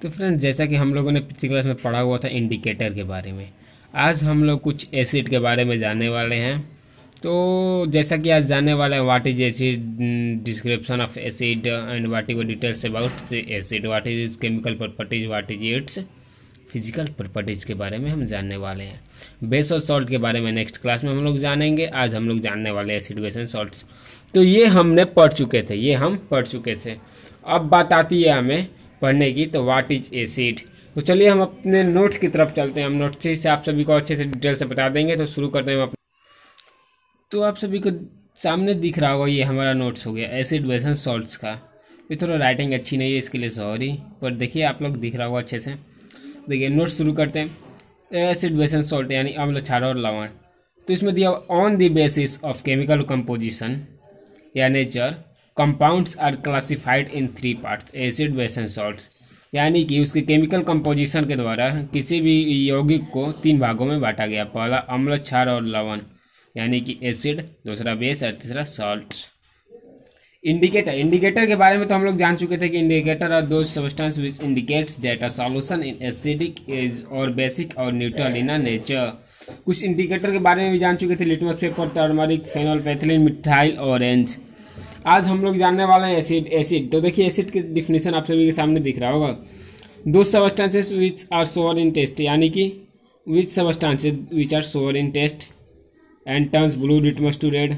तो फ्रेंड्स, जैसा कि हम लोगों ने पिछली क्लास में पढ़ा हुआ था इंडिकेटर के बारे में, आज हम लोग कुछ एसिड के बारे में जानने वाले हैं। तो जैसा कि आज जानने वाले हैं, what is acid, description of acid and what is details about acid, what is it's chemical properties, what is it's physical properties के बारे में हम जानने वाले हैं। बेस और सॉल्ट के बारे में नेक्स्ट क्लास में हम लोग जानेंगे। आज हम लोग जानने वाले हैं एसिड, बेस एंड सॉल्ट्स। तो ये हमने पढ़ चुके थे, अब बात आती है हमें पढ़ने की, तो व्हाट इज एसिड। तो चलिए हम अपने नोट्स की तरफ चलते हैं। हम नोट्स से आप सभी को अच्छे से डिटेल से बता देंगे। तो शुरू करते हैं तो आप सभी को सामने दिख रहा होगा, ये हमारा नोट्स हो गया एसिड, बेस एंड सॉल्ट्स का। ये थोड़ा राइटिंग अच्छी नहीं है, इसके लिए सॉरी, पर देखिए आप लोग दिख रहा होगा अच्छे से। देखिए नोट्स शुरू करते हैं। एसिड, बेस एंड सॉल्ट यानी अम्ल, क्षार और लवण। तो इसमें दिया on the basis of chemical composition या nature, compounds are classified in 3 parts, acid, base and salts. यानी कि उसके केमिकल कंपोजिशन के द्वारा किसी भी यौगिक को 3 भागों में बांटा गया। पहला अम्ल, क्षार और लवण यानी कि एसिड, दूसरा बेस और तीसरा सॉल्ट। इंडिकेटर के बारे में तो हम लोग जान चुके थे कि indicator are those substance which indicates that a solution in acidic is और बेसिक और न्यूट्रल इन अ नेचर। कुछ इंडिकेटर के बारे में भी जान चुके थे, litmus paper, turmeric, phenolphthalein, methyl, orange. आज हम लोग जानने वाले हैं एसिड। तो देखिए एसिड की डिफिनेशन आप सभी के सामने दिख रहा होगा। दो substances which are sour in taste, यानी कि which substances which are sour in taste and turns blue litmus to red,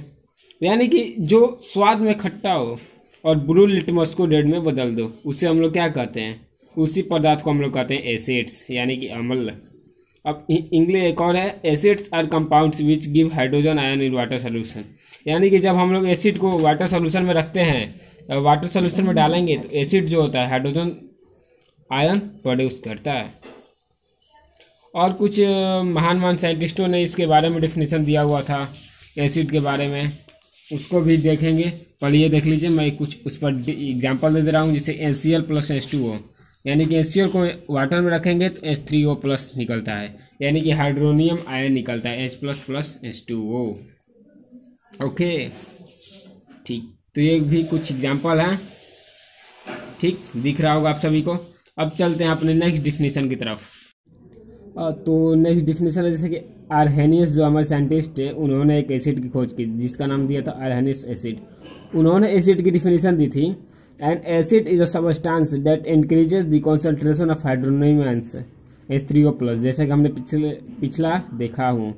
यानी कि जो स्वाद में खट्टा हो और ब्लू लिटमस को रेड में बदल दो, उसे हम लोग क्या कहते हैं, उसी पदार्थ को हम लोग कहते हैं एसिड्स यानी कि अम्ल। अब इंग्लिश एक और है, acids are compounds which give hydrogen ion in water solution. यानी कि जब हम लोग एसिड को वाटर सोल्यूशन में रखते हैं, वाटर सोल्यूशन में डालेंगे, तो एसिड जो होता है हाइड्रोजन आयन प्रोड्यूस करता है। और कुछ महान साइंटिस्टों ने इसके बारे में डिफिनेशन दिया हुआ था एसिड के बारे में, उसको भी देखेंगे। पर ये देख लीजिए, मैं कुछ उस पर एग्जाम्पल दे रहा हूँ। जैसे NaCl प्लस H2O, यानी कि NaCl को वाटर में रखेंगे तो H3O प्लस निकलता है, यानी कि हाइड्रोनियम आयन निकलता है, H plus plus H2O। Okay, ठीक। तो ये भी कुछ एग्जाम्पल हैं, ठीक दिख रहा होगा आप सभी को। अब चलते हैं अपने नेक्स्ट डिफिनेशन की तरफ। तो नेक्स्ट डिफिनेशन है, जैसे कि आर्हेनियस जो हमारे साइंटिस्ट है, उन्होंने एक एसिड की खोज की जिसका नाम दिया था आर्हेनियस एसिड। उन्होंने एसिड की डिफिनेशन दी थी, an acid is a substance that increases the concentration of hydronium ions H3O plus, जैसे कि हमने पिछला देखा हूँ,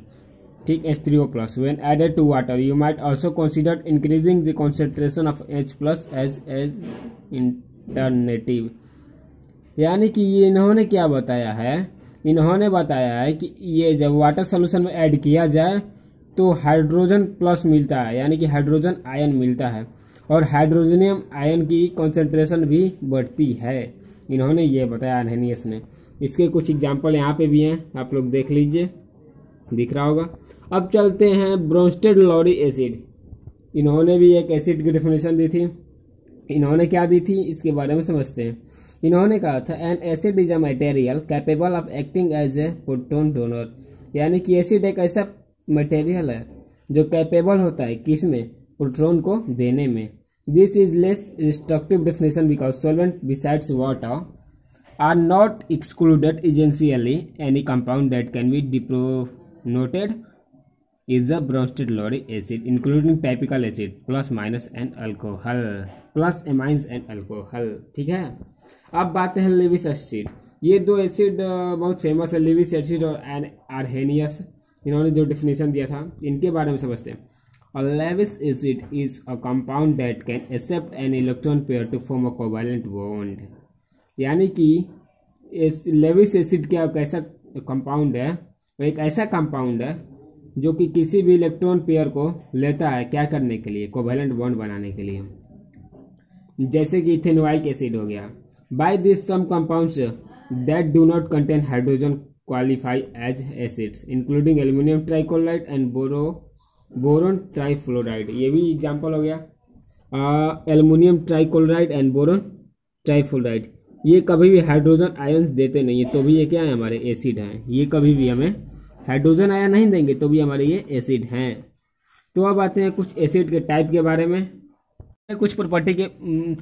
ठीक, H3O plus when added to water. You might also consider increasing the concentration of H plus as alternative. यानी कि ये इन्होंने क्या बताया है, इन्होंने बताया है कि ये जब वाटर सोल्यूशन में ऐड किया जाए तो हाइड्रोजन प्लस मिलता है, यानी कि हाइड्रोजन आयन मिलता है, और हाइड्रोजनियम आयन की कंसंट्रेशन भी बढ़ती है। इन्होंने ये बताया आर्हेनियस ने। इसके कुछ एग्जांपल यहाँ पे भी हैं, आप लोग देख लीजिए, दिख रहा होगा। अब चलते हैं ब्रोंस्टेड लॉरी एसिड। इन्होंने भी एक एसिड की डेफिनेशन दी थी। इन्होंने क्या दी थी, इसके बारे में समझते हैं। इन्होंने कहा था, an acid is a material capable of acting as a proton donor. यानी कि एसिड एक ऐसा मटेरियल है जो कैपेबल होता है किसमें, प्रोटॉन को देने में। This is less restrictive definition because solvent besides water are not excluded essentially any compound that can be deprotonated is a Bronsted Lowry acid including typical acid plus minus and alcohol plus amines and alcohol। ठीक है, अब बात है Lewis acid. ये दो acid बहुत famous है, Lewis acid और आर्हेनियस। इन्होंने जो डिफिनेशन दिया था, इनके बारे में समझते हैं। A Lewis acid is a compound that can accept an electron pair to form a covalent bond। यानी कि लेविस एसिड क्या कैसा कंपाउंड है, वो एक ऐसा कंपाउंड है जो कि किसी भी इलेक्ट्रॉन पेयर को लेता है, क्या करने के लिए, कोवैलेंट बॉन्ड बनाने के लिए, जैसे कि इथेनोइक एसिड हो गया। By this some compounds that do not contain hydrogen qualify as acids including aluminium trichloride and boron trifluoride. ये भी एग्जांपल हो गया, aluminium trichloride and boron trifluoride. ये कभी भी हाइड्रोजन आयंस देते नहीं है, तो भी ये क्या है, हमारे एसिड हैं। ये कभी भी हमें हाइड्रोजन आयन नहीं देंगे, तो भी हमारे ये एसिड हैं। तो अब आते हैं कुछ एसिड के टाइप के बारे में। कुछ प्रॉपर्टी के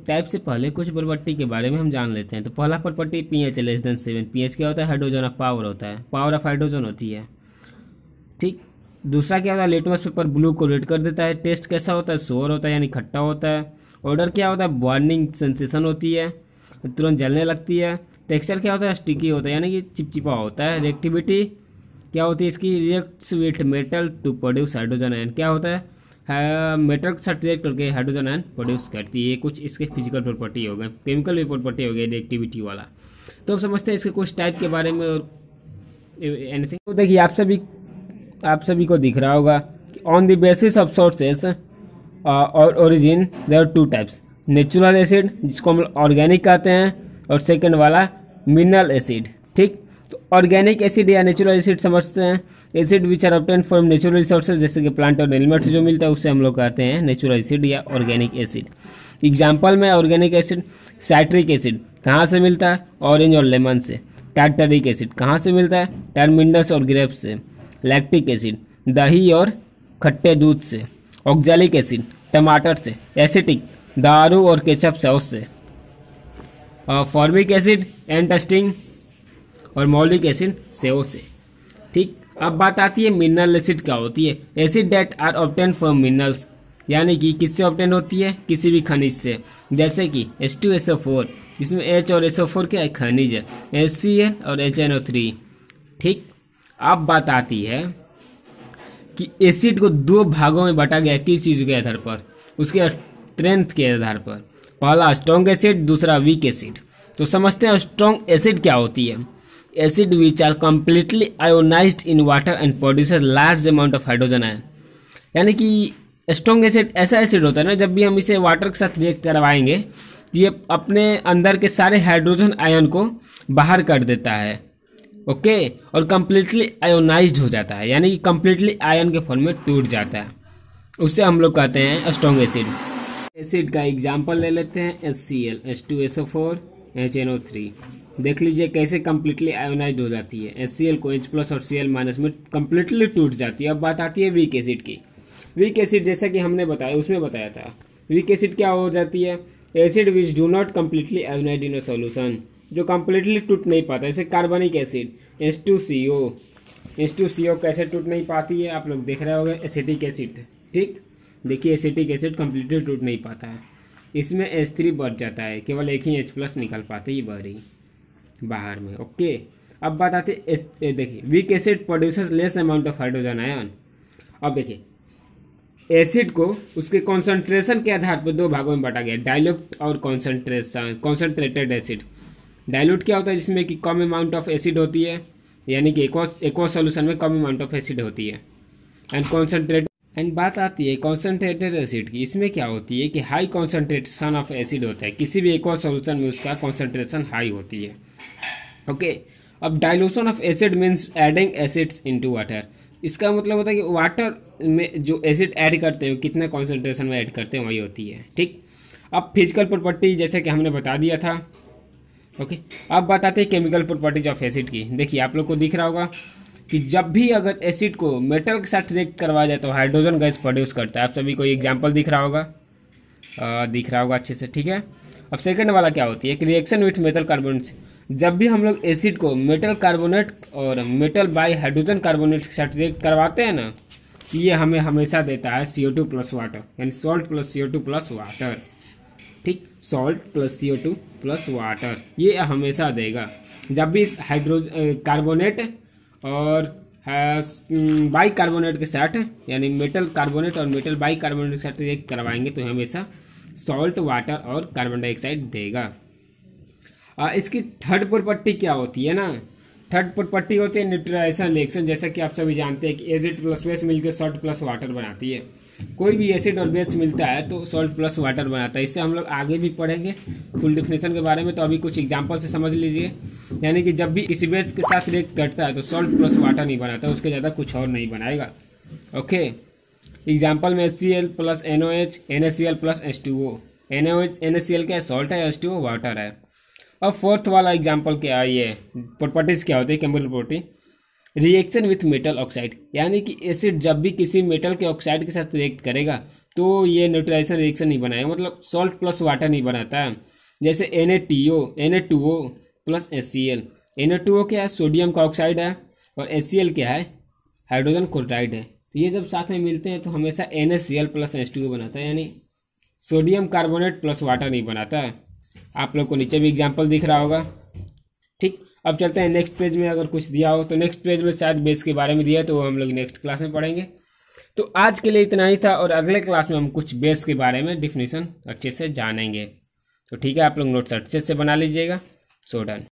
टाइप से पहले कुछ प्रॉपर्टी के बारे में हम जान लेते हैं। तो पहला property pH less than 7। PH क्या होता है? हाइड्रोजन ऑफ पावर होता है, पावर ऑफ हाइड्रोजन होती है, ठीक। दूसरा क्या होता है? लिटमस पेपर ब्लू को रेड कर देता है। टेस्ट कैसा होता है? सोर होता है यानी खट्टा होता है। ऑर्डर क्या होता है? बर्निंग सेंसेशन होती है, तुरंत जलने लगती है। टेक्सचर क्या होता है? स्टिकी होता है यानी कि चिपचिपा होता है। रिएक्टिविटी क्या होती है इसकी? Reacts with metal to produce hydrogen ion. क्या होता है? मेटल के साथ रिएक्ट करके हाइड्रोजन आयन प्रोड्यूस करती है। ये कुछ इसके फिजिकल प्रॉपर्टी हो गए, केमिकल भी प्रॉपर्टी हो गई रिएक्टिविटी वाला। तो अब समझते हैं इसके कुछ टाइप के बारे में और एनीथिंग। तो देखिए आप सभी को दिख रहा होगा कि on the basis of sources और origin there are two types, natural acid जिसको हम ऑर्गेनिक कहते हैं, और सेकंड वाला मिनरल एसिड, ठीक। तो ऑर्गेनिक एसिड या नेचुरल एसिड समझते हैं, acid which are obtain from natural resources, जैसे कि प्लांट और एलिमेंट से जो मिलता है उससे हम लोग कहते हैं नेचुरल एसिड या ऑर्गेनिक एसिड। एग्जाम्पल में ऑर्गेनिक एसिड साइट्रिक एसिड कहाँ से मिलता है? ऑरेंज और लेमन से। टार्टरिक एसिड कहाँ से मिलता है? टर्मिनस और ग्रेप्स से। लैक्टिक एसिड दही और खट्टे दूध से। ऑक्जेलिक एसिड टमाटर से। एसिटिक दारू और केचप सॉस से। फॉर्मिक एसिड एंटास्टिंग और मौलिक एसिड सेव से, ठीक। अब बात आती है मिनरल एसिड क्या होती है? Acid that are obtain from minerals, यानी कि किससे ऑब्टेन होती है? किसी भी खनिज से, जैसे कि H2SO4 जिसमें H और SO4 क्या है? खनिज है। HCl और HNO3, ठीक। अब बात आती है कि एसिड को दो भागों में बांटा गया किस चीज के आधार पर? उसके स्ट्रेंथ के आधार पर। पहला स्ट्रॉन्ग एसिड, दूसरा वीक एसिड। तो समझते हैं स्ट्रॉन्ग एसिड क्या होती है। Acid which are completely ionized in water and producer large amount of hydrogen ion, यानी कि स्ट्रॉन्ग एसिड ऐसा एसिड होता है ना, जब भी हम इसे वाटर के साथ रिएक्ट करवाएंगे ये अपने अंदर के सारे हाइड्रोजन आयन को बाहर कर देता है, ओके, और कंप्लीटली आयोनाइज्ड हो जाता है, यानी कि कंप्लीटली आयन के फॉर्म में टूट जाता है। उससे हम लोग कहते हैं स्ट्रॉन्ग एसिड। एसिड का एग्जांपल ले लेते हैं HCl H2SO4 HNO3। देख लीजिए कैसे कंप्लीटली आयोनाइज्ड हो जाती है। HCl को H+ और Cl- में कंप्लीटली टूट जाती है। अब बात आती है वीक एसिड की। वीक एसिड जैसा कि हमने बताया उसमें बताया था, वीक एसिड क्या हो जाती है? Acid which do not completely ionize in a solution, जो कंप्लीटली टूट नहीं पाता। जैसे कार्बनिक एसिड H2CO। H2CO कैसे टूट नहीं पाती है? आप लोग देख रहे होंगे। एसिटिक एसिड, ठीक। देखिए एसिटिक एसिड कंप्लीटली टूट नहीं पाता है, इसमें H3 बढ़ जाता है, केवल एक ही H+ निकल पाते ही बाहर में, ओके। अब बात आती है देखिए weak acid producers less amount of hydrogen ion. अब देखिए एसिड को उसके कॉन्सेंट्रेशन के आधार पर दो भागों में बांटा गया, डाइल्यूट और कॉन्सेंट्रेटेड एसिड। डाइल्यूट क्या होता है? जिसमें कि कम अमाउंट ऑफ एसिड होती है, यानी कि एक्वस सॉल्यूशन में कम अमाउंट ऑफ एसिड होती है। एंड कॉन्सेंट्रेट एंड बात आती है कॉन्सेंट्रेटेड एसिड की। इसमें क्या होती है कि हाई कॉन्सेंट्रेशन ऑफ एसिड होता है, किसी भी एक्वस सॉल्यूशन में उसका कॉन्सेंट्रेशन हाई होती है, ओके। अब dilution of acid means adding acids into water. इसका मतलब होता है कि वाटर में जो एसिड ऐड करते हैं कितने कॉन्सेंट्रेशन में ऐड करते हैं वही होती है, ठीक। अब फिजिकल प्रॉपर्टी जैसे कि हमने बता दिया था, ओके। अब बताते हैं केमिकल प्रॉपर्टीज ऑफ एसिड की। देखिए आप लोग को दिख रहा होगा कि जब भी अगर एसिड को मेटल के साथ रिएक्ट करवाया जाए तो हाइड्रोजन गैस प्रोड्यूस करता है। आप सभी को एग्जाम्पल दिख रहा होगा, अच्छे से, ठीक है। अब सेकंड वाला क्या होती है कि रिएक्शन विथ मेटल कार्बोनेट। जब भी हम लोग एसिड को मेटल कार्बोनेट और मेटल बाई हाइड्रोजन कार्बोनेट के साथ रिएक्ट करवाते हैं ना, ये हमें हमेशा देता है CO2 प्लस वाटर, यानी salt plus CO2 plus water, ठीक। Salt plus CO2 plus water ये हमेशा देगा। जब भी हाइड्रोजन कार्बोनेट और बाई कार्बोनेट के साथ, यानी मेटल कार्बोनेट और मेटल बाई कार्बोनेट के साथ रिएक्ट करवाएंगे तो हमेशा सॉल्ट, वाटर और कार्बन डाइऑक्साइड देगा। इसकी थर्ड प्रॉपर्टी क्या होती है ना? थर्ड प्रॉपर्टी होती है न्यूट्रलाइजेशन रिएक्शन। जैसा कि आप सभी जानते हैं कि एसिड प्लस बेस मिलकर सॉल्ट प्लस वाटर बनाती है। कोई भी एसिड और बेस मिलता है तो सॉल्ट प्लस वाटर बनाता है। इससे हम लोग आगे भी पढ़ेंगे फुल डिफिनेशन के बारे में, तो अभी कुछ एग्जांपल से समझ लीजिए। यानी कि जब भी किसी बेस के साथ रिएक्ट करता है तो सॉल्ट प्लस वाटर नहीं बनाता, उसके ज़्यादा कुछ और नहीं बनाएगा, ओके। एग्जाम्पल में HCl plus NOH, NaCl plus H2O। NaCl क्या है? सॉल्ट है, H2O वाटर है। अब फोर्थ वाला एग्जाम्पल क्या है? ये प्रॉपर्टीज क्या होती है chemical property? Reaction with metal oxide, यानी कि एसिड जब भी किसी मेटल के ऑक्साइड के साथ रिएक्ट करेगा तो ये न्यूट्रलाइजेशन रिएक्शन नहीं बनाएगा, मतलब सॉल्ट प्लस वाटर नहीं बनाता है। जैसे Na2O प्लस HCl। Na2O क्या है, सोडियम का ऑक्साइड है, और HCl क्या है, हाइड्रोजन क्लोराइड है। तो ये जब साथ में मिलते हैं तो हमेशा NaCl प्लस H2O बनाता है, यानी सोडियम कार्बोनेट प्लस वाटर नहीं बनाता है। आप लोग को नीचे भी एग्जाम्पल दिख रहा होगा। ठीक, अब चलते हैं नेक्स्ट पेज में। अगर कुछ दिया हो तो नेक्स्ट पेज में शायद बेस के बारे में दिया है, तो हम लोग नेक्स्ट क्लास में पढ़ेंगे। तो आज के लिए इतना ही था, और अगले क्लास में हम कुछ बेस के बारे में डिफिनीशन अच्छे से जानेंगे। तो ठीक है, आप लोग नोट्स अच्छे से बना लीजिएगा। So done.